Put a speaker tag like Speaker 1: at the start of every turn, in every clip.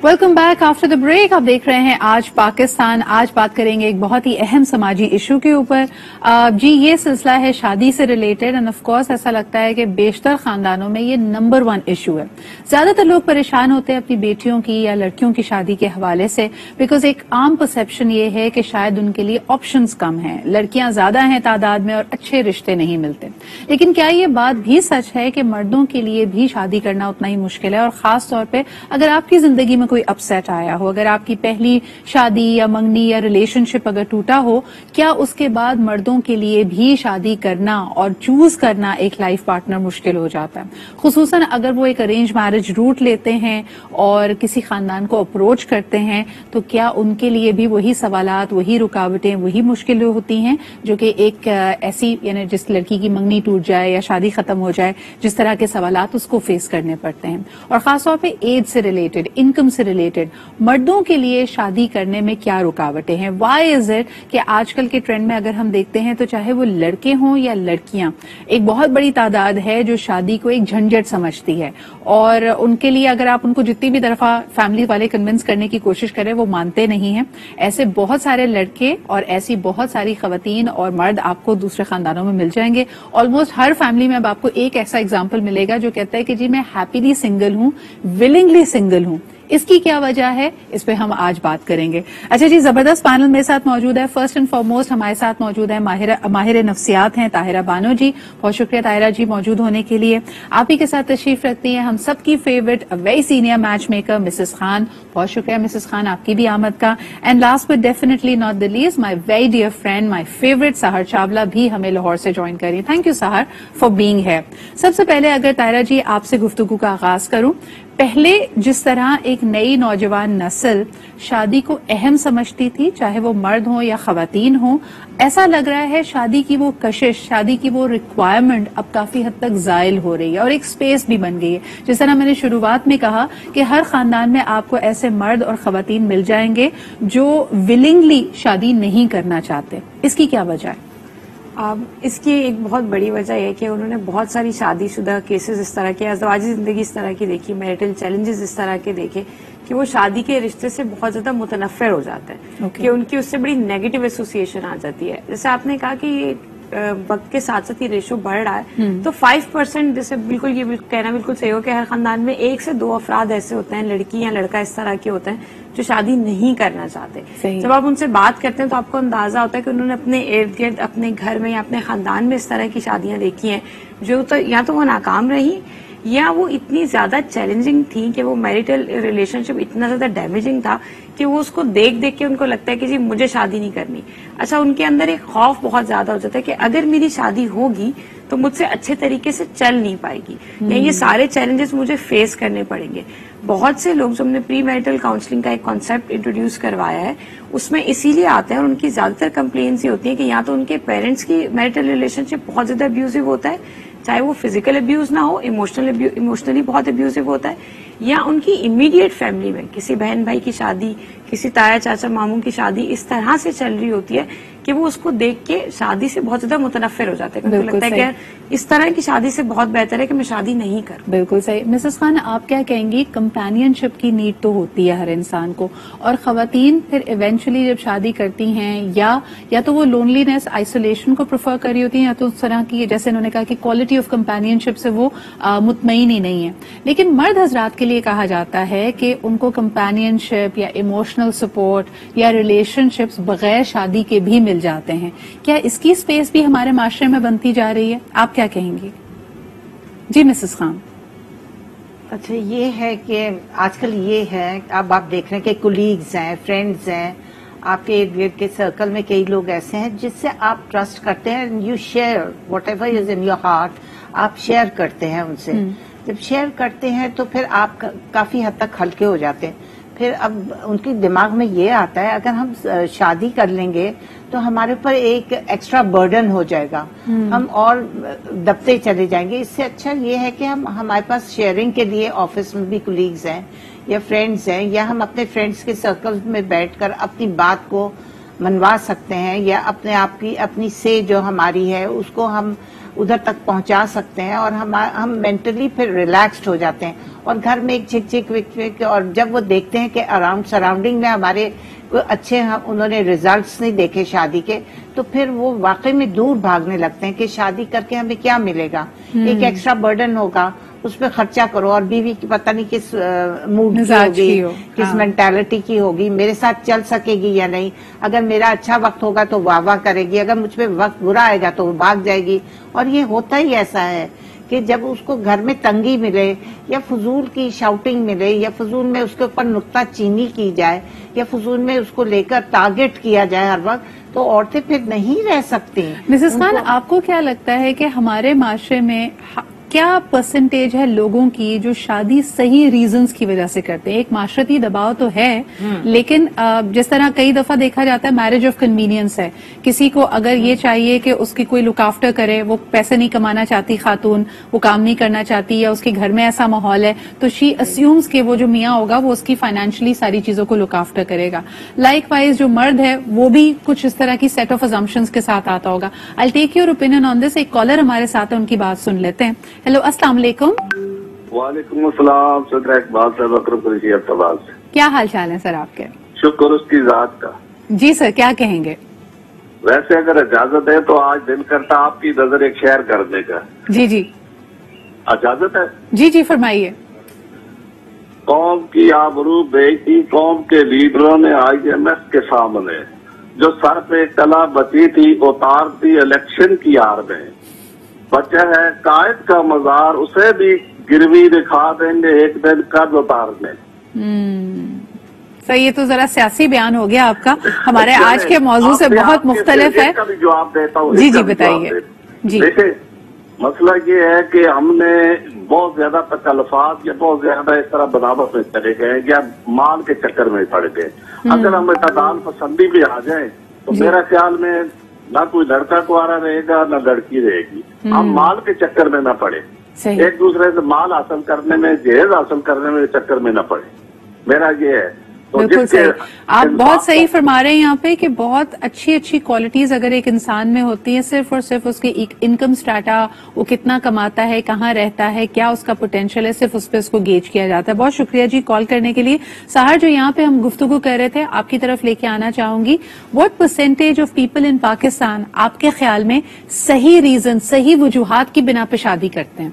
Speaker 1: Welcome back after the break. आप देख रहे हैं आज पाकिस्तान। आज बात करेंगे एक बहुत ही अहम समाजी इशू के ऊपर। जी ये सिलसिला है शादी से रिलेटेड एंड ऑफ कोर्स ऐसा लगता है कि बेशतर खानदानों में ये नंबर 1 इशू है। ज्यादातर लोग परेशान होते हैं अपनी बेटियों की या लड़कियों की शादी के हवाले से, बिकॉज एक आम परसेप्शन ये है कि शायद उनके लिए ऑप्शंस कम हैं, लड़कियां ज्यादा हैं तादाद में और अच्छे रिश्ते नहीं मिलते। लेकिन क्या ये बात भी सच है कि मर्दों के लिए भी शादी करना उतना ही मुश्किल है? और खास तौर पर अगर आपकी जिंदगी में कोई अपसेट आया हो, अगर आपकी पहली शादी या मंगनी या रिलेशनशिप अगर टूटा हो, क्या उसके बाद मर्दों के लिए भी शादी करना और चूज करना एक लाइफ पार्टनर मुश्किल हो जाता है? खुसूसन अगर वो एक अरेंज मैरिज रूट लेते हैं और किसी खानदान को अप्रोच करते हैं, तो क्या उनके लिए भी वही सवालात, वही रुकावटें, वही मुश्किलें होती हैं जो कि एक ऐसी यानी जिस लड़की की मंगनी टूट जाए या शादी खत्म हो जाए, जिस तरह के सवालात उसको फेस करने पड़ते हैं? और खासतौर पर एज से रिलेटेड, इनकम से रिलेटेड मर्दों के लिए शादी करने में क्या रुकावटें हैं? व्हाई इज इट कि आजकल के ट्रेंड में अगर हम देखते हैं तो चाहे वो लड़के हों या लड़कियां, एक बहुत बड़ी तादाद है जो शादी को एक झंझट समझती है और उनके लिए अगर आप उनको जितनी भी दफा फैमिली वाले कन्विंस करने की कोशिश करें वो मानते नहीं हैं। ऐसे बहुत सारे लड़के और ऐसी बहुत सारी खवातीन और मर्द आपको दूसरे खानदानों में मिल जाएंगे। ऑलमोस्ट हर फैमिली में अब आपको एक ऐसा एग्जाम्पल मिलेगा जो कहता है कि जी मैं हैप्पीली सिंगल हूं, विलिंगली सिंगल हूं। इसकी क्या वजह है, इस पे हम आज बात करेंगे। अच्छा जी, जबरदस्त पैनल मेरे साथ मौजूद है। फर्स्ट एंड फॉरमोस्ट हमारे साथ मौजूद है माहिर नफ्सियात हैं ताहिरा बानो जी। बहुत शुक्रिया ताहिरा जी मौजूद होने के लिए। आप ही के साथ तशरीफ रखती हैं हम सबकी favourite very senior match maker Mrs Khan. बहुत शुक्रिया मिसेस खान आपकी भी आमद का। And last but definitely not the least my very dear friend, my favourite Sehar Chawla भी हमें लाहौर से ज्वाइन करी। Thank you Sehar for being here. सबसे पहले अगर ताहिरा जी आपसे गुफ्तगू का आगाज करूं, पहले जिस तरह एक नई नौजवान नस्ल शादी को अहम समझती थी, चाहे वो मर्द हो या खवातीन हो, ऐसा लग रहा है शादी की वो कशिश, शादी की वो रिक्वायरमेंट अब काफी हद तक जायल हो रही है और एक स्पेस भी बन गई है। जिस तरह मैंने शुरुआत में कहा कि हर खानदान में आपको ऐसे मर्द और खवातीन मिल जाएंगे जो विलिंगली शादी नहीं करना चाहते। इसकी क्या वजह है?
Speaker 2: इसकी एक बहुत बड़ी वजह है कि उन्होंने बहुत सारी शादीशुदा केसेस इस तरह के, अज़वाजी जिंदगी इस तरह की देखी, मैरिटल चैलेंजेस इस तरह के देखे कि वो शादी के रिश्ते से बहुत ज्यादा मुतनफ़िर हो जाते हैं कि उनकी उससे बड़ी नेगेटिव एसोसिएशन आ जाती है। जैसे आपने कहा कि ये वक्त के साथ साथ ये रेशो बढ़ रहा है, तो 5% जैसे बिल्कुल ये कहना बिल्कुल सही हो कि हर खानदान में 1 से 2 अफराद ऐसे होते हैं, लड़की या लड़का इस तरह के होते हैं जो शादी नहीं करना चाहते। जब आप उनसे बात करते हैं तो आपको अंदाजा होता है कि उन्होंने अपने इर्द गिर्द, अपने घर में या अपने खानदान में इस तरह की शादियां देखी हैं जो तो या तो वो नाकाम रही या वो इतनी ज्यादा चैलेंजिंग थी कि वो मैरिटल रिलेशनशिप इतना ज्यादा डैमेजिंग था कि वो उसको देख देख के उनको लगता है कि जी मुझे शादी नहीं करनी। अच्छा, उनके अंदर एक खौफ बहुत ज्यादा हो जाता है कि अगर मेरी शादी होगी तो मुझसे अच्छे तरीके से चल नहीं पाएगी या ये सारे चैलेंजेस मुझे फेस करने पड़ेंगे। बहुत से लोग जो हमने प्री मैरिटल काउंसलिंग का एक कॉन्सेप्ट इंट्रोड्यूस करवाया है उसमें इसीलिए आते हैं और उनकी ज्यादातर कंप्लेंट्स ये होती है कि या तो उनके पेरेंट्स की मैरिटल रिलेशनशिप बहुत ज्यादा अब्यूजिव होता है, चाहे वो फिजिकल अब्यूज ना हो, इमोशनली बहुत अब्यूजिव होता है, या उनकी इमीडिएट फैमिली में किसी बहन भाई की शादी, किसी ताया चाचा मामू की शादी इस तरह से चल रही होती है कि वो उसको देख के शादी से बहुत ज्यादा मुतनफ़िर हो जाते हैं। उनको लगता है कि इस तरह की शादी से बहुत बेहतर है कि मैं शादी नहीं करूं।
Speaker 1: बिल्कुल सही। मिसेस खान, आप क्या कहेंगी? कंपेनियनशिप की नीड तो होती है हर इंसान को, और खवातीन फिर इवेंचुअली जब शादी करती हैं या तो वो लोनलीनेस, आइसोलेशन को प्रेफर कर रही होती हैं, या तो उस तरह की जैसे इन्होंने कहा कि क्वालिटी ऑफ कंपेनियनशिप से वो मुतमईन ही नहीं है। लेकिन मर्द हजरात के लिए कहा जाता है कि उनको कंपेनियनशिप या इमोशनल सपोर्ट या रिलेशनशिप्स बगैर शादी के भी मिल जाते हैं। क्या इसकी स्पेस भी हमारे माशरे में बनती जा रही है? आप क्या कहेंगी? जी मिसेस खान।
Speaker 3: अच्छा, ये है कि आजकल ये है, अब आप देख रहे हैं कि कुलीग्स हैं, फ्रेंड्स हैं, आपके इर्द गिर्द के सर्कल में कई लोग ऐसे हैं जिससे आप ट्रस्ट करते हैं, you share what ever is in your heart, आप शेयर करते हैं उनसे। जब शेयर करते हैं तो फिर आप काफी हद तक हल्के हो जाते हैं। फिर अब उनके दिमाग में ये आता है अगर हम शादी कर लेंगे तो हमारे ऊपर एक एक्स्ट्रा बर्डन हो जाएगा, हम और दबते चले जाएंगे। इससे अच्छा ये है कि हमारे पास शेयरिंग के लिए ऑफिस में भी कुलीग्स हैं या फ्रेंड्स हैं, या हम अपने फ्रेंड्स के सर्कल में बैठकर अपनी बात को मनवा सकते हैं, या अपने आप की अपनी से जो हमारी है उसको हम ادھر تک پہنچا سکتے ہیں اور ہم مینٹلی پھر ریلیکسڈ ہو جاتے ہیں. اور گھر میں ایک چک چک وک وک, اور جب وہ دیکھتے ہیں کہ اراؤنڈ سراؤنڈنگ میں ہمارے اچھے انہوں نے ریزلٹس نہیں دیکھے شادی کے, تو پھر وہ واقعی میں دور بھاگنے لگتے ہیں کہ شادی کر کے ہمیں کیا ملے گا, ایک ایکسٹرا برڈن ہوگا, اس پہ خرچہ کرو, اور بیوی کی پتہ نہیں کس موڈ کی ہوگی, کس مینٹالٹی کی ہوگی, میرے ساتھ چل سکے گی یا نہیں, اگر میرا اچھا وقت ہوگا تو واہ واہ کرے گی, اگر مجھ پہ وقت برا آئے گا تو وہ بھاگ جائے گی. اور یہ ہوتا ہی ایسا ہے کہ جب اس کو گھر میں تنگی ملے یا فضول کی شاؤٹنگ ملے یا فضول میں اس کے اوپر نکتہ چینی کی جائے یا فضول میں اس کو لے کر ٹارگٹ کیا جائے ہر وقت, تو عورتیں پھر نہیں رہ سکتی.
Speaker 1: مسز خان, آپ کو کیا لگتا ہے کہ ہمارے معاشرے میں کیا پرسنٹیج ہے لوگوں کی جو شادی صحیح ریزنز کی وجہ سے کرتے ہیں؟ ایک معاشرتی دباؤ تو ہے, لیکن جس طرح کئی دفعہ دیکھا جاتا ہے میرج آف کنوینئنس ہے, کسی کو اگر یہ چاہیے کہ اس کی کوئی لک آفٹر کرے, وہ پیسے نہیں کمانا چاہتی خاتون, وہ کام نہیں کرنا چاہتی, یا اس کے گھر میں ایسا ماحول ہے تو شی اسیومز کہ وہ جو میاں ہوگا وہ اس کی فائنینشلی ساری چیزوں کو لک آفٹر کرے گا. لائک وائز جو مرد ہے وہ بھی کچھ اس طرح کی سیٹ آف ازمپشنز کے ساتھ آتا ہوگا. آئی ٹیک یور اوپینین آن دس. ایک کالر ہمارے ساتھ ہے, ان کی بات سن لیتے ہیں. ہیلو, السلام علیکم.
Speaker 4: وعلیکم السلام. صدر اقبال صاحب اکرم قریشی ارتباز.
Speaker 1: کیا حال چال ہے سر آپ کے؟
Speaker 4: شکر اس کی ذات کا.
Speaker 1: جی سر, کیا کہیں گے؟
Speaker 4: ویسے اگر اجازت ہے تو آج دل کرتا آپ کی نظر ایک شعر کرنے کا.
Speaker 1: جی جی
Speaker 4: اجازت ہے؟
Speaker 1: جی جی فرمائیے.
Speaker 4: قوم کی آبرو بیٹی قوم کے لیڈروں نے IMF کے سامنے, جو سر پہ کلا بچی تھی اتارتی الیکشن کی آڑ میں, بچہ ہے قائد کا مزار اسے بھی گروی دکھا دیں گے ایک دن قرض اتارنے.
Speaker 1: سر یہ تو ذرا سیاسی بیان ہو گیا آپ کا, ہمارے آج کے موضوع سے بہت مختلف ہے.
Speaker 4: جواب دیتا ہوں.
Speaker 1: جی جی بتائیے. جی
Speaker 4: دیکھیں, مسئلہ یہ ہے کہ ہم نے بہت زیادہ تکلفات یا بہت زیادہ اس طرح بناوٹ میں چلے گئے یا مال کے چکر میں پڑ گئے. اگر ہم اعتدال پسندی بھی آ جائیں تو میرا خیال میں نہ کوئی لڑکا کوارا رہے گا نہ لڑکی رہے گی. ہم مال کے چکر میں نہ پڑے, ایک دوسرے سے مال حاصل کرنے میں, جہیز حاصل کرنے میں چکر میں نہ پڑے. میرا یہ ہے.
Speaker 1: بالکل صحیح, آپ بہت صحیح فرما رہے ہیں یہاں پہ کہ بہت اچھی اچھی کوالٹیز اگر ایک انسان میں ہوتی ہیں, صرف اور صرف اس کی انکم سٹاٹا, وہ کتنا کماتا ہے, کہاں رہتا ہے, کیا اس کا پوٹینشیل ہے, صرف اس پہ اس کو گیج کیا جاتا ہے. بہت شکریہ جی کال کرنے کے لیے. سہر, جو یہاں پہ ہم گفتگو کر رہے تھے, آپ کی طرف لے کے آنا چاہوں گی. What percentage of people in Pakistan آپ کے خیال میں صحیح ریزن, صحیح وجوہات کی بنا پہ شادی کرتے ہیں؟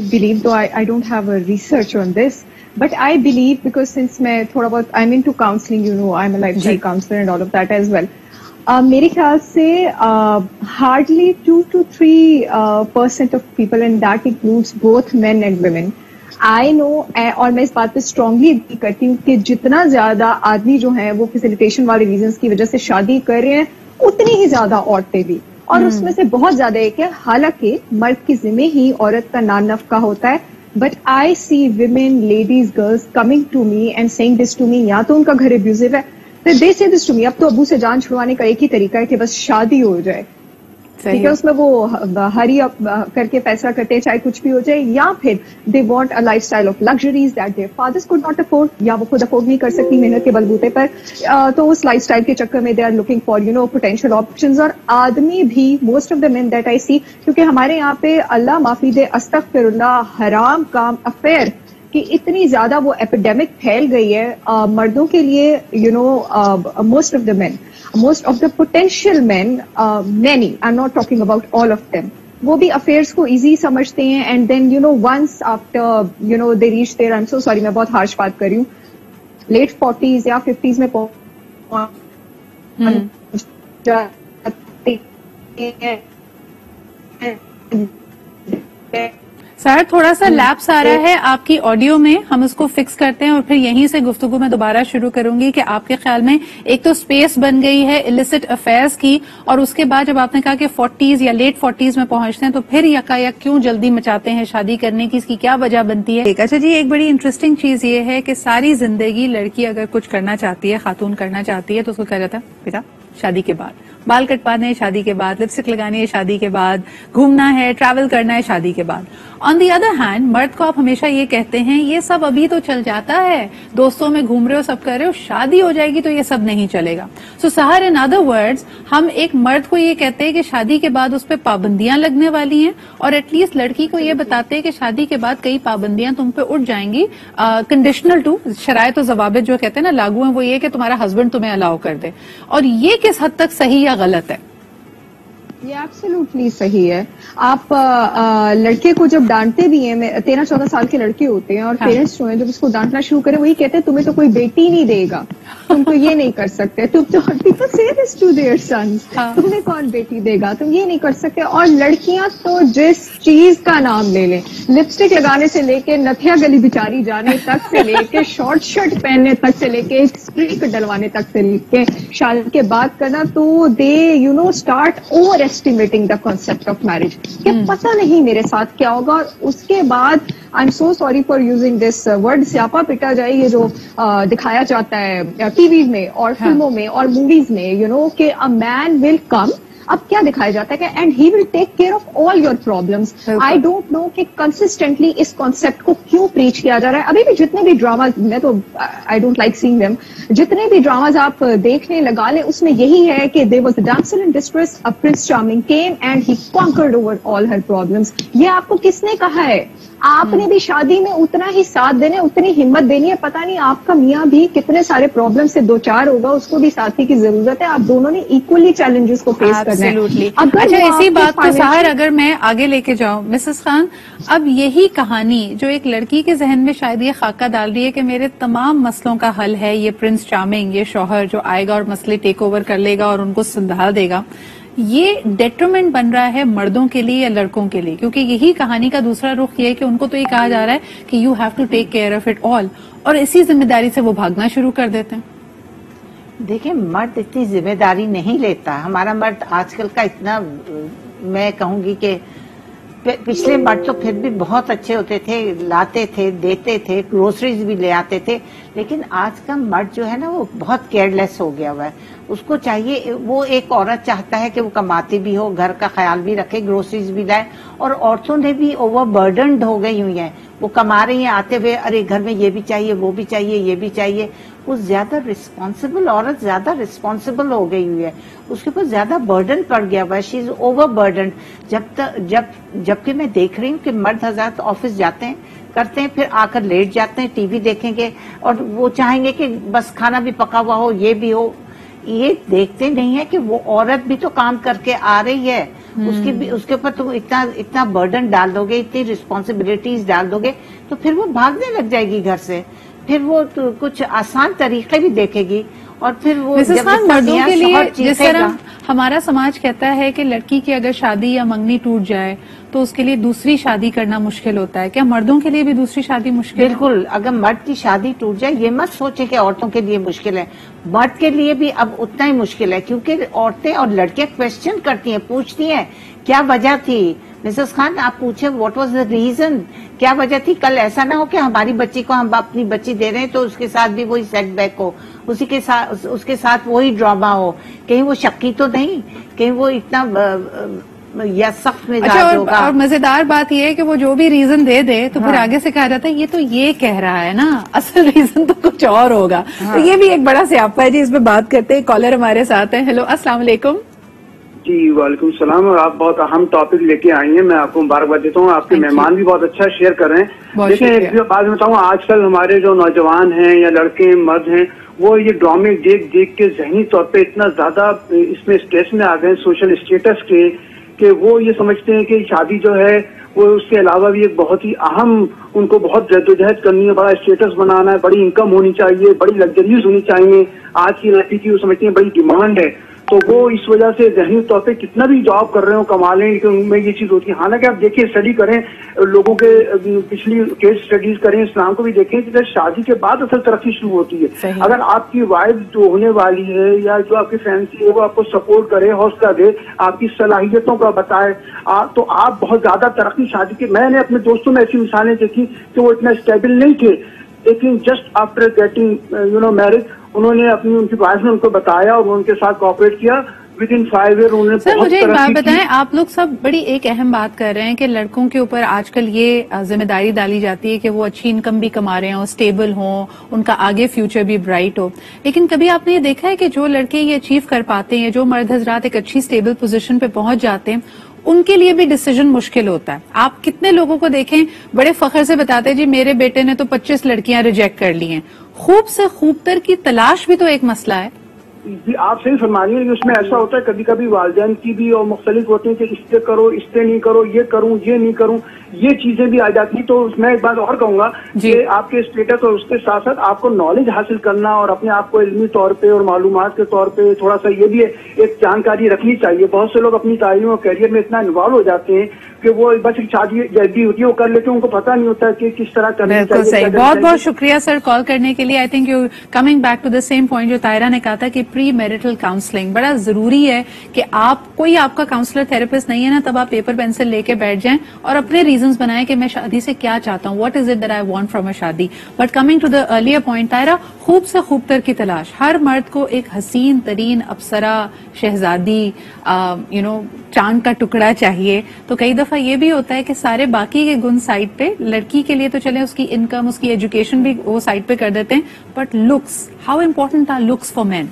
Speaker 5: believe, though I don't have a research on this, but I believe, because since I'm into counseling, I'm a lifestyle counselor and all of that as well. میرے خیال سے hardly 2 to 3% of people, and that includes both men and women. I know, اور میں اس بات پہ strongly agree کرتی ہوں کہ جتنا زیادہ آدمی جو ہیں وہ فیسیلیٹیشن والے ریزنس کی وجہ سے شادی کر رہے ہیں, اتنی ہی زیادہ عورتیں بھی, اور اس میں سے بہت زیادہ ہے کہ حالانکہ مرد کے ذمہ ہی عورت کا نان نفقہ ہوتا ہے, but I see women, ladies, girls coming to me and seeing this to me. یا تو ان کا گھر ابیوزو ہے, دے سے دس ٹو می, اب تو ابو سے جان چھڑوانے کا ایک ہی طریقہ ہے کہ بس شادی ہو جائے. ٹھیک ہے, اس میں وہ ہری اپ کر کے فیصلہ کرتے ہیں چاہے کچھ بھی ہو جائے, یا پھر they want a lifestyle of luxuries that their fathers could not afford, یا وہ خود افورڈ نہیں کر سکتی محنت کے بلبوتے پر, تو اس لائف اسٹائل کے چکر میں they are looking for potential options. اور آدمی بھی, most of the men that I see, کیونکہ ہمارے یہاں پہ اللہ معافی دے استغفر اللہ حرام کام افیئر کہ اتنی زیادہ وہ ایپیڈیمک پھیل گئی ہے مردوں کے لیے. Most of the men, most of the potential men, many, I'm not talking about all of them, وہ بھی افیئرس کو ایزی سمجھتے ہیں, and then once after they reach there, I'm so sorry میں بہت ہارش بات کر رہی ہوں, لیٹ 40s یا 50s میں
Speaker 1: سر تھوڑا سا لیپس آ رہا ہے آپ کی آڈیو میں, ہم اس کو فکس کرتے ہیں اور پھر یہیں سے گفتگو میں دوبارہ شروع کروں گی کہ آپ کے خیال میں ایک تو سپیس بن گئی ہے illicit افیئرس کی, اور اس کے بعد جب آپ نے کہا کہ 40s یا لیٹ 40s میں پہنچتے ہیں تو پھر یکایک کیوں جلدی مچاتے ہیں شادی کرنے کی, اس کی کیا وجہ بنتی ہے؟ اچھا جی, ایک بڑی انٹرسٹنگ چیز یہ ہے کہ ساری زندگی لڑکی اگر کچھ کرنا چاہتی ہے, خاتون کرنا چاہتی ہے, تو اس کو کہا جاتا ہے بیٹا شادی کے بعد, बाल कटवाने हैं शादी के बाद, लिपस्टिक लगानी है शादी के बाद, घूमना है, ट्रैवल करना है शादी के बाद. ऑन दी अदर हैंड मर्द को आप हमेशा ये कहते हैं ये सब अभी तो चल जाता है, दोस्तों में घूम रहे हो, सब कर रहे हो, शादी हो जाएगी तो ये सब नहीं चलेगा. सो सहर, इन अदर वर्ड्स, हम एक मर्द को ये कहते हैं कि शादी के बाद उस पर पाबंदियां लगने वाली हैं, और एटलीस्ट लड़की को ये बताते हैं कि शादी के बाद कई पाबंदियां तुम पे उठ जाएंगी, कंडीशनल टू शरायत और जवाबित जो कहते हैं ना लागू है, वो ये कि तुम्हारा हस्बैंड तुम्हें अलाउ कर दे. और ये किस हद तक सही या गलत है?
Speaker 5: ये एब्सोल्युटली सही है. आप लड़के को जब डांटते भी हैं, 13-14 साल के लड़के होते हैं और पेरेंट्स जो हैं जब उसको डांटना शुरू करें वही कहते हैं तुम्हें तो कोई बेटी नहीं देगा, तुम तो ये नहीं कर सकते, तुम तो पीपल से दिस टू देयर सन्स, तुम्हें कौन बेटी देगा, तुम ये नहीं कर सकते. और लड़कियां तो जिस चीज का नाम ले लें, लिपस्टिक लगाने से लेके नथिया गली बिचारी जाने तक से लेके शॉर्ट शर्ट पहनने तक से लेके स्ट्रीक डलवाने तक से लेके शादी के बाद करना, तो they start over estimating the concept of marriage. कि पता नहीं मेरे साथ क्या होगा. और उसके बाद I am so sorry for using this word, स्यापा पिटा जाए ये जो दिखाया जाता है टीवी में और फिल्मों में और मूवीज में, कि अ मैन विल कम. अब क्या दिखाया जाता है कि and he will take care of all your problems. I don't know कि कंसिस्टेंटली इस कॉन्सेप्ट को क्यों प्रीच किया जा रहा है. अभी भी जितने भी ड्रामाज, मैं तो I don't like seeing them, जितने भी ड्रामाज आप देखने लगा लें उसमें यही है कि there was a damsel in distress, a prince charming came and he conquered over all her problems. ये आपको किसने कहा है? आपने भी शादी में उतना ही साथ देने, उतनी हिम्मत देनी है. पता नहीं आपका मियाँ भी कितने सारे प्रॉब्लम से दो चार होगा, उसको भी साथी की जरूरत है. आप दोनों ने इक्वली चैलेंजेस को फेस करना है.
Speaker 1: अच्छा, इसी बात को सहर अगर मैं आगे लेके जाऊं, मिसेस खान, अब यही कहानी जो एक लड़की के जहन में शायद ये खाका डाल रही है कि मेरे तमाम मसलों का हल है ये प्रिंस चार्मिंग, ये शौहर जो आएगा और मसले टेक ओवर कर लेगा और उनको संभाल देगा, ये डेट्रीमेंट बन रहा है मर्दों के लिए या लड़कों के लिए? क्योंकि यही कहानी का दूसरा रुख ये है कि उनको तो ये कहा जा रहा है कि you have to take care of it all, और इसी जिम्मेदारी से वो भागना शुरू कर देते हैं.
Speaker 3: देखिए, मर्द इतनी जिम्मेदारी नहीं लेता. हमारा मर्द आजकल का इतना, मैं कहूंगी कि पिछले मर्द तो फिर भी बहुत अच्छे होते थे, लाते थे, देते थे, ग्रोसरीज भी ले आते थे. लेकिन आज का मर्द जो है ना वो बहुत केयरलेस हो गया हुआ है. उसको चाहिए, वो एक औरत चाहता है कि वो कमाती भी हो, घर का ख्याल भी रखे, ग्रोसरीज भी लाए. और औरतों ने भी ओवरबर्डन्ड हो गई हुई हैं. वो कमा रही हैं, आते हुए अरे घर में ये भी चाहिए, वो भी चाहिए, ये भी चाहिए. वो ज्यादा रिस्पॉन्सिबल, औरत ज्यादा रिस्पॉन्सिबल हो गई हुई है, उसके ऊपर ज्यादा बर्डन पड़ गया हुआ है. She is overburdened. जबकि मैं देख रही हूँ कि मर्द हज़रात ऑफिस जाते हैं, करते हैं, फिर आकर लेट जाते हैं, टीवी देखेंगे और वो चाहेंगे कि बस खाना भी पका हुआ हो, ये भी हो. ये देखते नहीं है कि वो औरत भी तो काम करके आ रही है. उसके ऊपर तुम इतना बर्डन डाल दोगे, इतनी रिस्पॉन्सिबिलिटीज डाल दोगे, तो फिर वो भागने लग जाएगी घर से. फिर वो तो कुछ आसान तरीके भी देखेगी. और फिर वो
Speaker 1: मर्दों के लिए जिस तरह हमारा समाज कहता है कि लड़की की अगर शादी या मंगनी टूट जाए तो उसके लिए दूसरी शादी करना मुश्किल होता है, क्या मर्दों के लिए भी दूसरी शादी मुश्किल?
Speaker 3: बिल्कुल. अगर मर्द की शादी टूट जाए, ये मत सोचे कि औरतों के लिए मुश्किल है. मर्द के लिए भी अब उतना ही मुश्किल है, क्योंकि औरतें और लड़कियां क्वेश्चन करती हैं, पूछती हैं क्या वजह थी. मिसेस खान, आप पूछे व्हाट वाज द रीजन, क्या वजह थी. कल ऐसा ना हो कि हमारी बच्ची को हम अपनी बच्ची दे रहे हैं तो उसके साथ भी वही सेटबैक हो, उसके साथ वही ड्रामा हो. कहीं वो शक्की तो नहीं, कहीं वो इतना या सख्त मिजाज होगा.
Speaker 1: और मजेदार बात ये है कि वो जो भी रीजन दे दे तो फिर आगे से कहा जाता है ये तो ये कह रहा है ना, असल रीजन तो कुछ और होगा. तो ये भी एक बड़ा स्यापा है जी. इसमें बात करते हैं, कॉलर हमारे साथ है. हेलो, अस्सलाम वालेकुम.
Speaker 6: जी वालेकुम सलाम. और आप बहुत अहम टॉपिक लेके आई हैं, मैं आपको मुबारकबाद देता हूँ. आपके मेहमान भी बहुत अच्छा शेयर कर रहे हैं. देखिए, एक बात बताऊँ, आजकल हमारे जो नौजवान हैं या लड़के मर्द हैं, वो ये ड्रामे देख देख के जहनी तौर पे इतना ज्यादा इसमें स्ट्रेस में आ गए सोशल स्टेटस के, कि वो ये समझते हैं कि शादी जो है वो उसके अलावा भी एक बहुत ही अहम, उनको बहुत जद्दोजहद करनी है, बड़ा स्टेटस बनाना है, बड़ी इनकम होनी चाहिए, बड़ी लग्जरीज होनी चाहिए. आज की लड़की की वो समझती है बड़ी डिमांड है. तो वो इस वजह से जहनी तौर पे कितना भी जॉब कर रहे हो, कमा लें, लेकिन उनमें ये चीज होती है. हालांकि आप देखिए, स्टडी करें, लोगों के पिछली केस स्टडीज करें, इस्लाम को भी देखें कि शादी के बाद असल तरक्की शुरू होती है. अगर आपकी वाइफ जो होने वाली है या जो आपकी फैंसी है वो आपको सपोर्ट करे, हौसला दे, आपकी सलाहियतों का बताए, तो आप बहुत ज्यादा तरक्की शादी के. मैंने अपने दोस्तों में ऐसी मिसालें देखी कि वो इतना स्टेबल नहीं थे, लेकिन जस्ट आफ्टर गेटिंग मैरिज उन्होंने उनकी वाइफ ने उनको बताया और उनके साथ कोऑपरेट किया, within 5 year उन्हें
Speaker 1: सर मुझे एक बात बताएं, आप लोग सब बड़ी एक अहम बात कर रहे हैं कि लड़कों के ऊपर आजकल ये जिम्मेदारी डाली जाती है कि वो अच्छी इनकम भी कमा रहे हो, स्टेबल हो, उनका आगे फ्यूचर भी ब्राइट हो, लेकिन कभी आपने ये देखा है कि जो लड़के ये अचीव कर पाते हैं, जो मर्द हजरात एक अच्छी स्टेबल पोजीशन पे पहुंच जाते हैं, उनके लिए भी डिसीजन मुश्किल होता है? आप कितने लोगों को देखें बड़े फख्र से बताते हैं जी मेरे बेटे ने तो 25 लड़कियां रिजेक्ट कर ली हैं। खूब से खूबतर की तलाश भी तो एक मसला है।
Speaker 6: जी आप सही फरमा रही हैं, उसमें ऐसा होता है कभी कभी वालिदैन की भी और मुख्तलिफ होते हैं कि इससे करो, इससे नहीं करो, ये करूं, ये नहीं करूं, ये चीजें भी आ जाती हैं। तो मैं एक बात और कहूंगा कि आपके स्टेटस और उसके साथ साथ आपको नॉलेज हासिल करना और अपने आप को इल्मी तौर पे और मालूमात के तौर पे थोड़ा सा ये भी एक जानकारी रखनी चाहिए। बहुत से लोग अपनी तालीम और करियर में इतना इन्वॉल्व हो जाते हैं कि वो बस शादी जल्दी होती है वो कर लेते हैं, उनको पता नहीं होता कि किस तरह करना चाहिए।
Speaker 1: बिल्कुल सही, बहुत बहुत शुक्रिया सर कॉल करने के लिए। I think you coming back to the same point जो तायरा ने कहा था कि प्री मैरिटल काउंसलिंग बड़ा जरूरी है कि आप कोई आपका काउंसलर थेरेपिस्ट नहीं है ना, तब आप पेपर पेंसिल लेके बैठ जाएं और अपने रीजंस बनाएं कि मैं शादी से क्या चाहता हूं, what is it that I want from a शादी। But coming to the earlier point Tayra, खूब से खूबतर की तलाश, हर मर्द को एक हसीन तरीन अप्सरा, शहजादी, चांद का टुकड़ा चाहिए। तो कई दफा ये भी होता है कि सारे बाकी के गुण साइड पे, लड़की के लिए तो चले उसकी इनकम, उसकी एजुकेशन भी वो साइड पे कर देते हैं, but looks, how important are looks for man?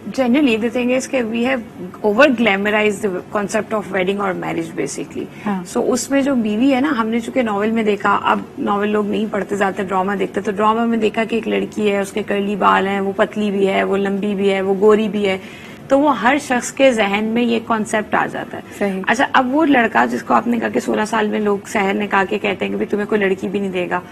Speaker 2: Generally, the thing is that we have over glamorized the concept of wedding or marriage basically. So उसमें जो बीवी है ना, हमने चूंकि नॉवेल में देखा, अब नॉवेल लोग नहीं पढ़ते जाते, ड्रामा देखते, तो ड्रामा में देखा कि एक लड़की है, उसके कर्ली बाल हैं, वो पतली भी है, वो लंबी भी है, वो गोरी भी है, तो वो हर शख्स के जहन में ये कॉन्सेप्ट आ जाता है।
Speaker 1: सही।
Speaker 2: अच्छा, अब वो लड़का जिसको आपने कहा कि 16 साल में लोग शहर ने कहा के कहते हैं कि तुम्हें कोई लड़की भी नहीं देगा,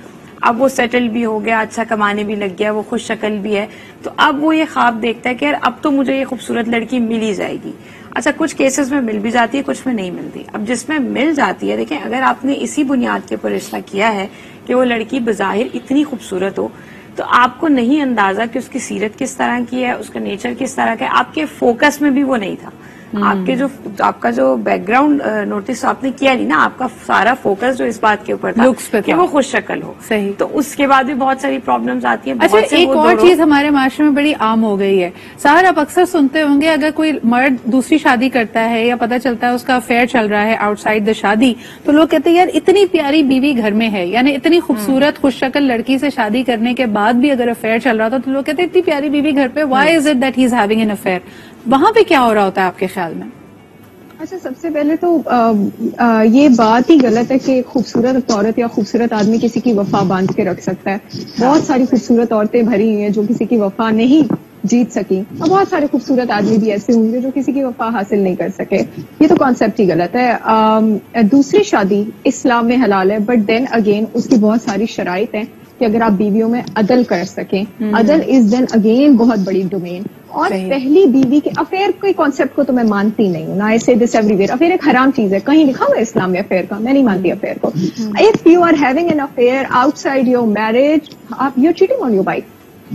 Speaker 2: अब वो सेटल भी हो गया, अच्छा कमाने भी लग गया, वो खुश शक्ल भी है, तो अब वो ये ख्वाब देखता है कि यार अब तो मुझे ये खूबसूरत लड़की मिल ही जाएगी। अच्छा, कुछ केसेस में मिल भी जाती है, कुछ में नहीं मिलती। अब जिसमें मिल जाती है, देखें अगर आपने इसी बुनियाद के ऊपर रिश्ता किया है कि वो लड़की बज़ाहिर इतनी खूबसूरत हो, तो आपको नहीं अंदाजा कि उसकी सीरत किस तरह की है, उसका नेचर किस तरह का है, आपके फोकस में भी वो नहीं था। आपका जो बैकग्राउंड नोटिस आपने किया नहीं ना, आपका सारा फोकस जो इस बात के ऊपर था
Speaker 1: लुक्स पे
Speaker 2: कि वो खुश शक्ल हो।
Speaker 1: सही।
Speaker 2: तो उसके बाद भी बहुत सारी प्रॉब्लम्स आती हैं।
Speaker 1: अच्छा, एक और चीज हमारे माशरे में बड़ी आम हो गई है साहर, आप अक्सर सुनते होंगे अगर कोई मर्द दूसरी शादी करता है या पता चलता है उसका अफेयर चल रहा है आउटसाइड द शादी, तो लोग कहते हैं यार इतनी प्यारी बीवी घर में है, यानी इतनी खूबसूरत खुश शक्ल लड़की से शादी करने के बाद भी अगर अफेयर चल रहा था तो लोग कहते हैं इतनी प्यारी बीवी घर पे, why is it that he is having an affair? वहां पे क्या हो रहा होता है आपके ख्याल में?
Speaker 5: अच्छा, सबसे पहले तो ये बात ही गलत है कि खूबसूरत औरत या खूबसूरत आदमी किसी की वफा बांध के रख सकता है। बहुत सारी खूबसूरत औरतें भरी हुई हैं जो किसी की वफा नहीं जीत सकी, और बहुत सारे खूबसूरत आदमी भी ऐसे होंगे जो किसी की वफा हासिल नहीं कर सके। ये तो कॉन्सेप्ट ही गलत है। दूसरी शादी इस्लाम में हलाल है, बट देन अगेन उसकी बहुत सारी शराइत हैं कि अगर आप बीवियों में अदल कर सकें। अदल इज देन अगेन बहुत बड़ी डोमेन। और पहली बीवी के अफेयर के कॉन्सेप्ट को तो मैं मानती नहीं हूँ, ना ऐसे दिस एवरीवेयर। अफेयर एक हराम चीज है, कहीं लिखा हुआ है इस्लाम में अफेयर का? मैं नहीं मानती अफेयर को। If you are having an affair outside your marriage, आप you are cheating on your wife,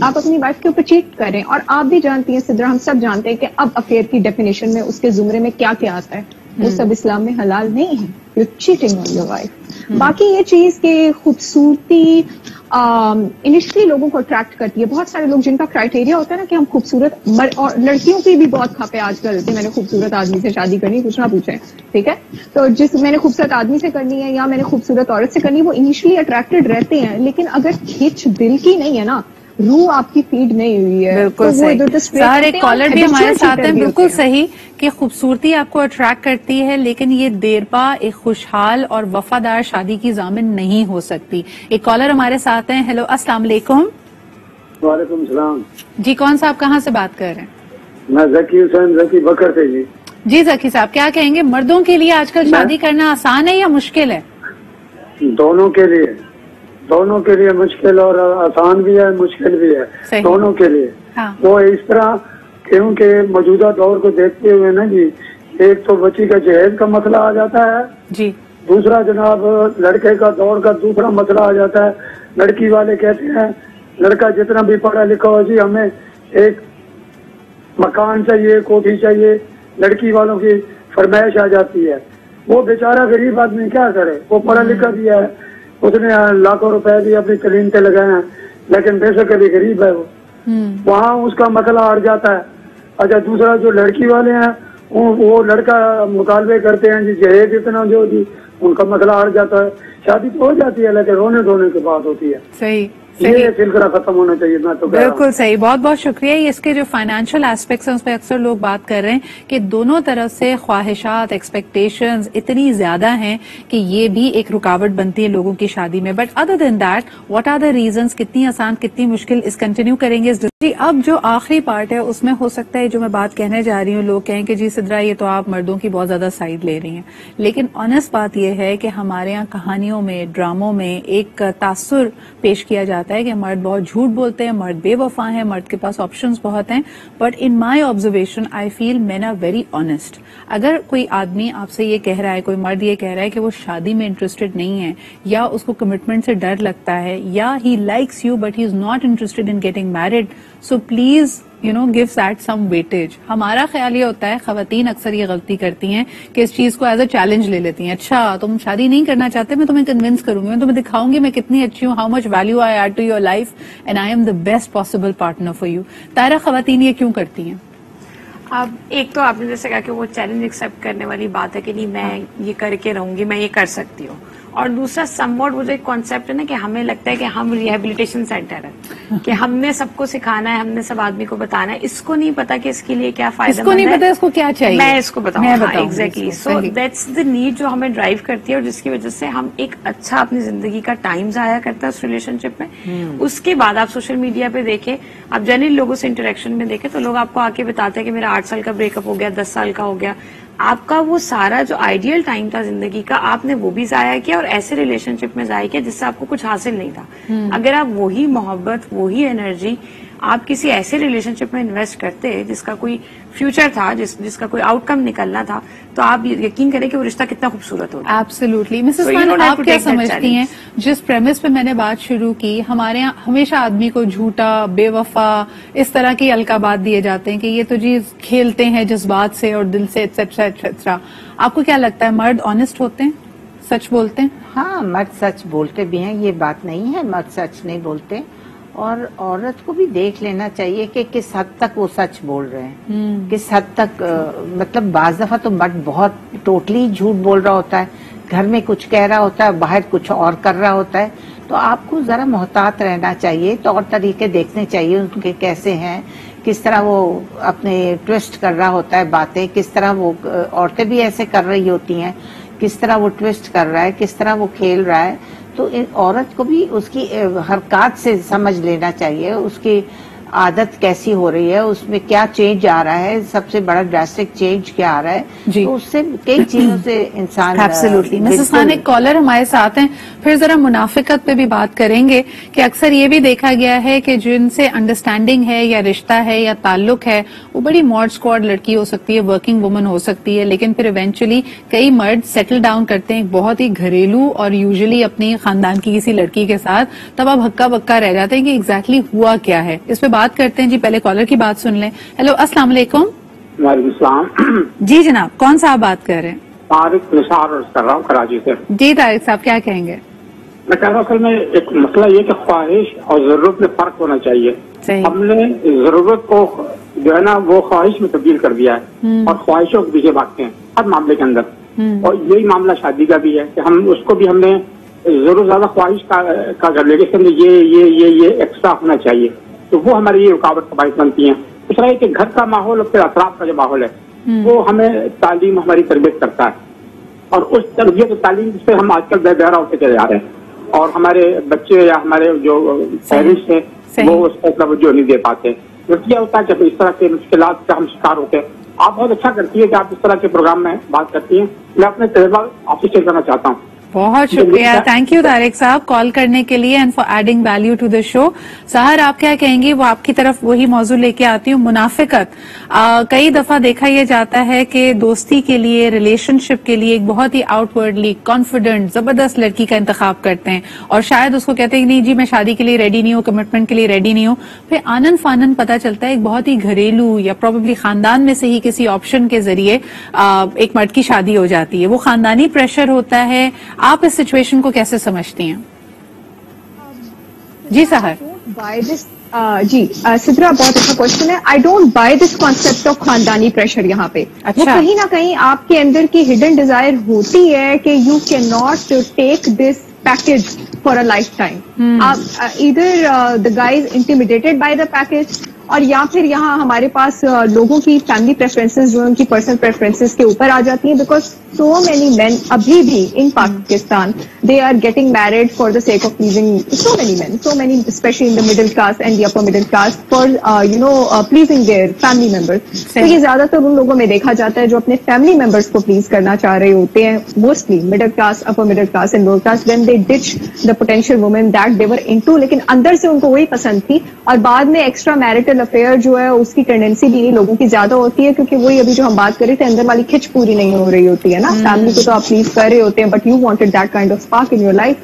Speaker 5: आप अपनी वाइफ के ऊपर चीट करें। और आप भी जानती हैं सिद्रा, हम सब जानते हैं कि अब अफेयर की डेफिनेशन में उसके जुमरे में क्या क्या आता है, वो सब इस्लाम में हलाल नहीं है। You are cheating on your wife. बाकी ये चीज के खूबसूरती इनिशियली लोगों को अट्रैक्ट करती है। बहुत सारे लोग जिनका क्राइटेरिया होता है ना कि हम खूबसूरत, और लड़कियों की भी बहुत खपे आजकल कि मैंने खूबसूरत आदमी से शादी करनी, कुछ ना पूछे, ठीक है? तो जिस मैंने खूबसूरत आदमी से करनी है या मैंने खूबसूरत औरत से करनी है, वो इनिशियली अट्रैक्टेड रहते हैं, लेकिन अगर खिंच दिल की नहीं है ना, रूह आपकी फीड नहीं हुई है,
Speaker 1: बिल्कुल
Speaker 5: तो
Speaker 1: सही। साहर, एक कॉलर भी हमारे साथ है, बिल्कुल सही कि खूबसूरती आपको अट्रैक्ट करती है, लेकिन ये देरपा एक खुशहाल और वफादार शादी की जामिन नहीं हो सकती। एक कॉलर हमारे साथ हैं। हेलो, अस्सलाम वालेकुम।
Speaker 6: वालेकुम सलाम
Speaker 1: जी, कौन सा आप कहाँ से बात कर रहे हैं?
Speaker 6: मैं जकी हुसैन जकी बकर से जी।
Speaker 1: जी जकी साहब, क्या कहेंगे, मर्दों के लिए आजकल शादी करना आसान है या मुश्किल है?
Speaker 6: दोनों के लिए मुश्किल और आसान भी है, मुश्किल भी है, दोनों के लिए।
Speaker 1: हाँ।
Speaker 6: वो इस तरह, क्योंकि मौजूदा दौर को देखते हुए ना जी, एक तो बच्ची का जहेज का मसला आ जाता है
Speaker 1: जी,
Speaker 6: दूसरा जनाब लड़के का दौर का दूसरा मसला आ जाता है। लड़की वाले कहते हैं लड़का जितना भी पढ़ा लिखा हो जी, हमें एक मकान चाहिए, कोठी चाहिए, लड़की वालों की फरमाइश आ जाती है। वो बेचारा गरीब आदमी क्या करे, वो पढ़ा लिखा भी है, उसने लाखों रुपए भी अपनी तलीम पे लगाए हैं, लेकिन बेशक अभी गरीब है वो, वहाँ उसका मसला अड़ जाता है। اچھا دوسرا جو لڑکی والے ہیں وہ لڑکا مطالبے کرتے ہیں جی جہیز اتنا جو جی ان کا مسئلہ ہٹ جاتا ہے, شادی تو ہو جاتی ہے لیکن رونے دھونے کی بات ہوتی ہے.
Speaker 1: صحیح
Speaker 6: یہ سلسلہ ختم ہونا چاہیے. میں تو
Speaker 1: بالکل صحیح, بہت بہت شکریہ. اس کے جو فائنینشیل ایسپیکٹس ہیں اس پہ اکثر لوگ بات کر رہے ہیں کہ دونوں طرف سے خواہشات ایکسپیکٹیشنز اتنی زیادہ ہیں کہ یہ بھی ایک رکاوٹ بنتی ہے لوگوں کی شادی میں. But other than that what are the reasons, کتنی آسان کتنی مشکل, اس کنٹینیو کریں گے. جی اب جو آخری پارٹ ہے اس میں ہو سکتا ہے جو میں بات کہنے جا رہی ہوں لوگ کہیں کہ جی سدرا یہ تو آپ مردوں کی بہت زیادہ سائڈ لے رہی ہیں, لیکن آنیسٹ بات یہ ہے کہ ہمارے یہاں کہانیوں میں ڈراموں میں ایک تاثر پیش کیا جاتا ہے کہ مرد بہت جھوٹ بولتے ہیں, مرد بے وفا ہیں, مرد کے پاس آپشنز بہت ہیں. But in my observation I feel men are very honest. اگر کوئی آدمی آپ سے یہ کہہ رہا ہے, کوئی مرد یہ کہہ رہا ہے کہ وہ شادی میں انٹرسٹڈ نہیں ہے, یا اس کو کمٹمنٹ سے ڈر لگتا ہے, یا he likes you but he is not interested in getting married, so please give that some weightage. ہمارا خیال یہ ہوتا ہے, خواتین اکثر یہ غلطی کرتی ہیں کہ اس چیز کو ایز اے چیلنج لے لیتی ہیں. اچھا تم شادی نہیں کرنا چاہتے, میں تمہیں کنونس کروں گی, میں تمہیں دکھاؤں گی میں کتنی اچھی ہوں, how much value I add to your life and I am the best possible partner for you. Tahira خواتین یہ کیوں کرتی ہیں؟
Speaker 2: اب ایک تو آپ نے جیسے کہا کہ وہ چیلنج ایکسپٹ کرنے والی بات ہے کہ نہیں میں یہ کر کے رہوں گی, میں یہ کر سکتی ہوں. اور دوسرا سم واٹ وہ جو ایک کانسیپٹ ہے نا کہ ہمیں لگتا ہے کہ ہم ریہیبلیٹیشن سینٹر ہے کہ ہم نے سب کو سکھانا ہے, ہم نے سب آدمی کو بتانا ہے. اس کو نہیں پتا کہ اس کے لیے کیا فائدہ,
Speaker 1: اس کو نہیں پتا اس کو کیا چاہیے,
Speaker 2: میں اس کو بتاؤں. Exactly, so that's the need جو ہمیں ڈرائیو کرتی ہے اور جس کی وجہ سے ہم ایک اچھا اپنی زندگی کا ٹائم ضائع کرتا ہے اس ریلیشن شپ میں. اس کے بعد آپ سوشل میڈیا پہ دیکھیں, آپ جنرل لوگوں سے انٹریکشن میں دیکھیں تو لوگ آپ کو آ کے بتاتے ہیں کہ میرا 8 سال کا بریک اپ ہو گیا, 10 سال کا ہو گیا. آپ کا وہ سارا جو آئیڈیل ٹائم تھا زندگی کا آپ نے وہ بھی ضائع کیا, اور ایسے ریلیشن شپ میں ضائع کیا جس سے آپ کو کچھ حاصل نہیں تھا. اگر آپ وہی محبت وہی انرجی آپ کسی ایسے ریلیشن شپ میں انویسٹ کرتے جس کا کوئی فیوچر تھا, جس کا کوئی آؤٹ کم نکلنا تھا, تو آپ یقین کریں کہ وہ رشتہ کتنا خوبصورت ہوگا.
Speaker 1: ایبسلیوٹلی. مسز خان آپ کیا سمجھتی ہیں, جس پریمس پہ میں نے بات شروع کی, ہمارے یہاں ہمیشہ آدمی کو جھوٹا, بے وفا, اس طرح کی القابات دیے جاتے ہیں کہ یہ تو جی کھیلتے ہیں جذبات سے اور دل سے ایٹسٹرا ایٹسٹرا. آپ کو کیا لگتا ہے مرد آنےسٹ ہوتے ہیں, سچ بولتے ہیں؟
Speaker 3: ہاں مرد سچ بولتے بھی ہیں, یہ بات نہیں ہے مرد سچ نہیں بولتے. اور عورت کو بھی دیکھ لینا چاہیے کہ کس حد تک وہ سچ بول رہے ہیں, کس حد تک. مطلب بعض دفعہ تو مرد بہت ٹوٹلی جھوٹ بول رہا ہوتا ہے, گھر میں کچھ کہہ رہا ہوتا ہے, باہر کچھ اور کر رہا ہوتا ہے. تو آپ کو ذرا محتاط رہنا چاہیے, طور طریقے دیکھنے چاہیے ان کے کیسے ہیں, کس طرح وہ اپنے ٹویسٹ کر رہا ہوتا ہے باتیں, کس طرح وہ عورتیں بھی ایسے کر رہی ہوتی ہیں, کس طرح وہ ٹویسٹ کر رہا ہے, کس طرح وہ کھیل رہا ہے. تو عورت کو بھی اس کی حرکات سے سمجھ لینا چاہیے, اس کی عادت کیسی ہو رہی ہے, اس میں کیا چینج آ رہا ہے, سب سے بڑا ڈراسٹک چینج کیا آ رہا ہے. تو اس سے کئی چیزوں سے انسان.
Speaker 1: ایبسلیوٹلی. مسز خان ایک کالر ہمارے ساتھ ہیں, پھر ذرا منافقت پہ بھی بات کریں گے کہ اکثر یہ بھی دیکھا گیا ہے کہ جن سے انڈرسٹینڈنگ ہے یا رشتہ ہے یا تعلق ہے وہ بڑی ماڈ اسکواڈ لڑکی ہو سکتی ہے, ورکنگ وومن ہو سکتی ہے, لیکن پھر ایونچولی کئی مرد سیٹل ڈاؤن کرتے ہیں بہت ہی گھریلو اور یوزلی اپنی خاندان کی کسی لڑکی کے ساتھ, تب آپ ہکا بکا رہ جاتے ہیں کہ ایگزیکٹلی ہوا کیا ہے. اس پہ بات کرتے ہیں. جی پہلے کالر کی بات سن لیں. ہیلو السلام علیکم.
Speaker 6: وعلیکم السلام.
Speaker 1: جی جناب کون صاحب بات کر رہے ہیں؟
Speaker 6: طارق نثار کر رہا ہوں کراچی سے.
Speaker 1: جی طارق صاحب کیا کہیں گے؟
Speaker 6: میں کہہ رہا ہوں اصل میں ایک مسئلہ یہ کہ خواہش اور ضرورت میں فرق ہونا چاہیے. ہم نے ضرورت کو جو ہے نا وہ خواہش میں تبدیل کر دیا ہے اور خواہشوں کے پیچھے بھاگتے ہیں ہر معاملے کے اندر. اور یہی معاملہ شادی کا بھی ہے کہ ہم اس کو بھی ہم نے ضرور زیادہ خواہش کا کر لیا کہ یہ ایکسٹرا ہونا چاہیے, تو وہ ہماری یہ رکاوٹ کا باعث بنتی ہیں. دوسرا یہ کہ گھر کا ماحول اور پھر اطراف کا جو ماحول ہے وہ ہمیں تعلیم ہماری تربیت کرتا ہے, اور اس تربیت و تعلیم سے ہم آج کل بہرا ہوتے چلے جا رہے ہیں, اور ہمارے بچے یا ہمارے جو پیرنٹس ہیں وہ اس پر توجہ نہیں دے پاتے. کیا ہوتا ہے جب اس طرح کے مشکلات کا ہم شکار ہوتے ہیں. آپ بہت اچھا کرتی ہے کہ آپ اس طرح کے پروگرام میں بات کرتی ہیں. میں اپنے تجربہ آپ سے شیئر کرنا چاہتا ہوں.
Speaker 1: بہت شکریہ, تھینک یو طارق صاحب کال کرنے کے لیے and for adding value to the show. Sahar آپ کیا کہیں گی؟ وہ آپ کی طرف وہی موضوع لے کے آتی ہوں, منافقت. کئی دفعہ دیکھا یہ جاتا ہے کہ دوستی کے لیے, ریلیشن شپ کے لیے ایک بہت ہی آؤٹ ورڈلی کانفیڈنٹ زبردست لڑکی کا انتخاب کرتے ہیں, اور شاید اس کو کہتے ہیں کہ نہیں جی میں شادی کے لیے ریڈی نہیں ہوں, کمٹمنٹ کے لیے ریڈی نہیں ہوں. پھر آنن فانن پتا چلتا ہے ایک بہت ہی گھریلو یا پروبیبلی خاندان میں سے ہی کسی آپشن کے ذریعے ایک مرد کی شادی ہو جاتی ہے. وہ خاندانی پریشر ہوتا ہے. آپ اس سچویشن کو کیسے سمجھتی ہیں؟ جی سحر.
Speaker 5: buy this जी सिद्रा बहुत अच्छा क्वेश्चन है. I don't by this concept of खानदानी प्रेशर यहाँ पे. वो कहीं ना कहीं आपके अंदर की हिडन डिजायर होती है कि you can not take this package for a life time. आप इधर the guy is intimidated by the package, और या फिर यहाँ हमारे पास लोगों की फैमिली प्रेफरेंसेस जो है उनकी पर्सनल प्रेफरेंसेस के ऊपर आ जाती हैं. बिकॉज सो मेनी मेन अभी भी in Pakistan they are getting married for the sake of pleasing so many specially in the middle class and the upper middle class for pleasing their family members. तो ये ज्यादातर उन लोगों में देखा जाता है जो अपने फैमिली मेंबर्स को प्लीज करना चाह रहे होते हैं, mostly middle class, upper middle class and lower class, when they ditch the potential women that they were into, लेकिन अंदर से उनको वही पसंद थी, और बाद में एक्स्ट्रा मैरिटल अफेयर जो है उसकी टेंडेंसी भी लोगों की ज्यादा होती है, क्योंकि वही अभी जो हम बात कर रहे थे अंदर वाली खिंच पूरी नहीं हो रही होती है ना. फैमिली को तो आप प्लीज कर रहे होते हैं, but you wanted that kind of spark in your life.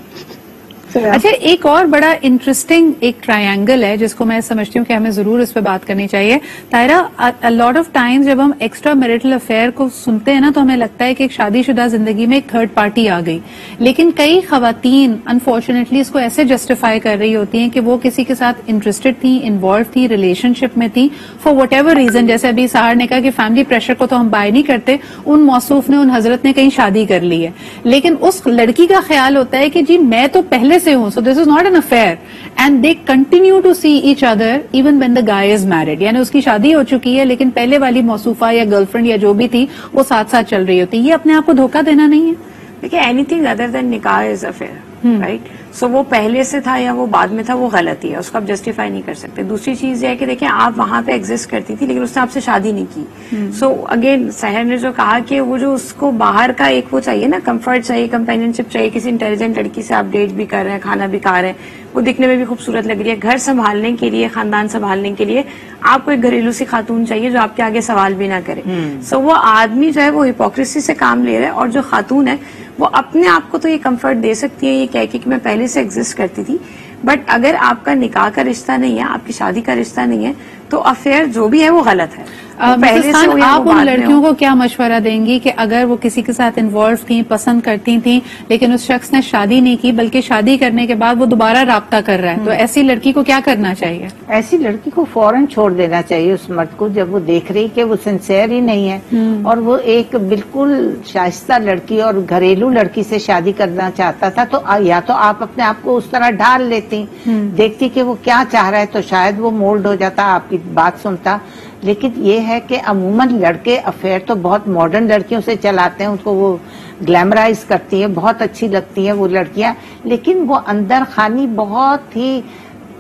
Speaker 5: अच्छा, एक और बड़ा इंटरेस्टिंग एक ट्रायंगल है जिसको मैं समझती हूँ कि हमें जरूर इस पे बात करनी चाहिए. तायरा, अ लॉट ऑफ टाइम्स जब हम एक्स्ट्रा मैरिटल अफेयर को सुनते हैं ना तो हमें लगता है कि एक शादीशुदा जिंदगी में एक थर्ड पार्टी आ गई, लेकिन कई खवातीन अनफॉर्चुनेटली इसको ऐसे जस्टिफाई कर रही होती हैं कि वो किसी के साथ इंटरेस्टेड थी, इन्वॉल्व थी, रिलेशनशिप में थी, फॉर वट एवर रीजन. जैसे अभी सहार ने कहा कि फैमिली प्रेशर को तो हम बाय नहीं करते, उन मौसूफ ने, उन हजरत ने कहीं शादी कर ली है, लेकिन उस लड़की का ख्याल होता है कि जी मैं तो पहले से हूं, so this is not an affair, and they continue to see each other even when the guy is married. यानी उसकी शादी हो चुकी है लेकिन पहले वाली मौसूफा या गर्लफ्रेंड या जो भी थी वो साथ साथ चल रही होती है. ये अपने आप को धोखा देना नहीं है?
Speaker 2: देखिए, एनीथिंग अदर देन निकाह इज अफेयर, राइट. सो वो पहले से था या वो बाद में था, वो गलती है, उसको आप जस्टिफाई नहीं कर सकते. दूसरी चीज ये है कि देखिए, आप वहां पे एग्जिस्ट करती थी लेकिन उसने आपसे शादी नहीं की. सो अगेन सहर ने जो कहा कि वो जो उसको बाहर का एक वो चाहिए ना, कंफर्ट चाहिए, कंपेनियनशिप चाहिए, किसी इंटेलिजेंट लड़की से आप डेट भी कर रहे हैं, खाना भी खा रहे हैं, वो दिखने में भी खूबसूरत लग रही है, घर संभालने के लिए, खानदान संभालने के लिए आपको एक घरेलू सी खातून चाहिए जो आपके आगे सवाल भी ना करे. सो वो आदमी जो है वो हिपोक्रेसी से काम ले रहा है, और जो खातून है वो अपने आप को तो ये कंफर्ट दे सकती है ये कह के कि मैं पहले से एग्जिस्ट करती थी, बट अगर आपका निकाह का रिश्ता नहीं है, आपकी शादी का रिश्ता नहीं है, तो अफेयर जो भी है वो गलत है.
Speaker 1: पहले से आप उन लड़कियों को क्या मशवरा देंगी कि अगर वो किसी के साथ इन्वॉल्व थी, पसंद करती थी, लेकिन उस शख्स ने शादी नहीं की, बल्कि शादी करने के बाद वो दोबारा राब्ता कर रहा है, तो ऐसी लड़की को क्या करना चाहिए?
Speaker 3: ऐसी लड़की को फौरन छोड़ देना चाहिए उस मर्द को, जब वो देख रही कि वो सिंसियर ही नहीं है और वो एक बिल्कुल शाइस्ता लड़की और घरेलू लड़की से शादी करना चाहता था, तो या तो आप अपने आप को उस तरह ढाल लेती, देखती कि वो क्या चाह रहा है, तो शायद वो मोल्ड हो जाता, आपकी बात सुनता. लेकिन ये है कि अमूमन लड़के अफेयर तो बहुत मॉडर्न लड़कियों से चलाते हैं, उसको वो ग्लैमराइज करती है, बहुत अच्छी लगती हैं वो लड़कियां, लेकिन वो अंदर खानी बहुत ही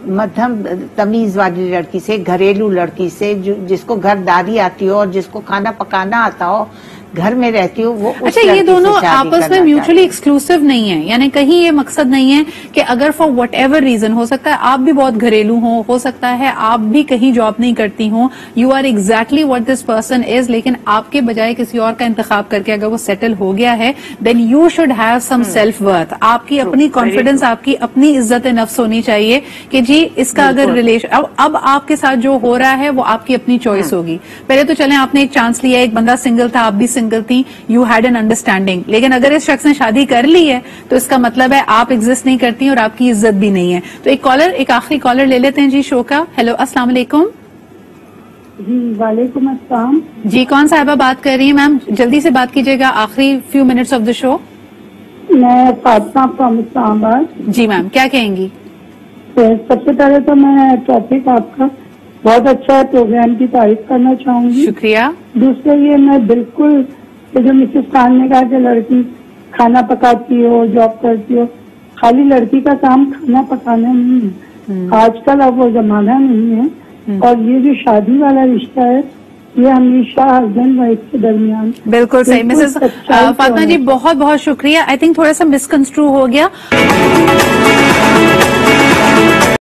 Speaker 3: मध्यम तमीज वाली लड़की से, घरेलू लड़की से, जिसको घरदारी आती हो और जिसको खाना पकाना आता हो, घर में रहती हो, वो
Speaker 1: अच्छा, ये दोनों आपस में म्यूचुअली एक्सक्लूसिव नहीं है, यानी कहीं ये मकसद नहीं है कि अगर फॉर वट एवर रीजन, हो सकता है आप भी बहुत घरेलू हो सकता है आप भी कहीं जॉब नहीं करती हो, you are exactly what this person is, लेकिन आपके बजाय किसी और का इंतखाब करके अगर वो सेटल हो गया है, then you should have some self worth. आपकी अपनी कॉन्फिडेंस, आपकी अपनी इज्जत नफ्स होनी चाहिए कि जी इसका अगर रिलेशन अब आपके साथ जो हो रहा है वो आपकी अपनी चॉइस होगी. पहले तो चलें आपने एक चांस लिया, एक बंदा सिंगल था, आप भी सिंगल थी, यू हैड एन अंडरस्टैंडिंग, लेकिन अगर इस शख्स ने शादी कर ली है तो इसका मतलब है आप एग्जिस्ट नहीं करती और आपकी इज्जत भी नहीं है. तो एक आखिरी कॉलर ले लेते हैं जी शो का. हेलो, अस्सलाम वालेकुम.
Speaker 7: जी वालेकुम अस्सलाम.
Speaker 1: जी, कौन साहिबा बात कर रही है? मैम जल्दी से बात कीजिएगा, आखिरी few minutes of the show.
Speaker 7: मैं फातिमा फ्रॉम इस्लामाबाद.
Speaker 1: जी मैम, क्या कहेंगी?
Speaker 7: सबसे पहले तो मैं टॉपिक आपका बहुत अच्छा है, प्रोग्राम की तारीफ करना चाहूंगी.
Speaker 1: शुक्रिया.
Speaker 7: दूसरे ये मैं बिल्कुल जो मिसेस खान ने कहा कि लड़की खाना पकाती हो, जॉब करती हो, खाली लड़की का काम खाना पकाना नहीं है. आजकल अब वो जमाना नहीं है, और ये जो शादी वाला रिश्ता है ये हमेशा हस्बैंड वाइफ के दरमियान.
Speaker 1: बिल्कुल सही मिसेस फातिमा जी, बहुत बहुत शुक्रिया. आई थिंक थोड़ा सा मिसकंस्ट्रू हो गया.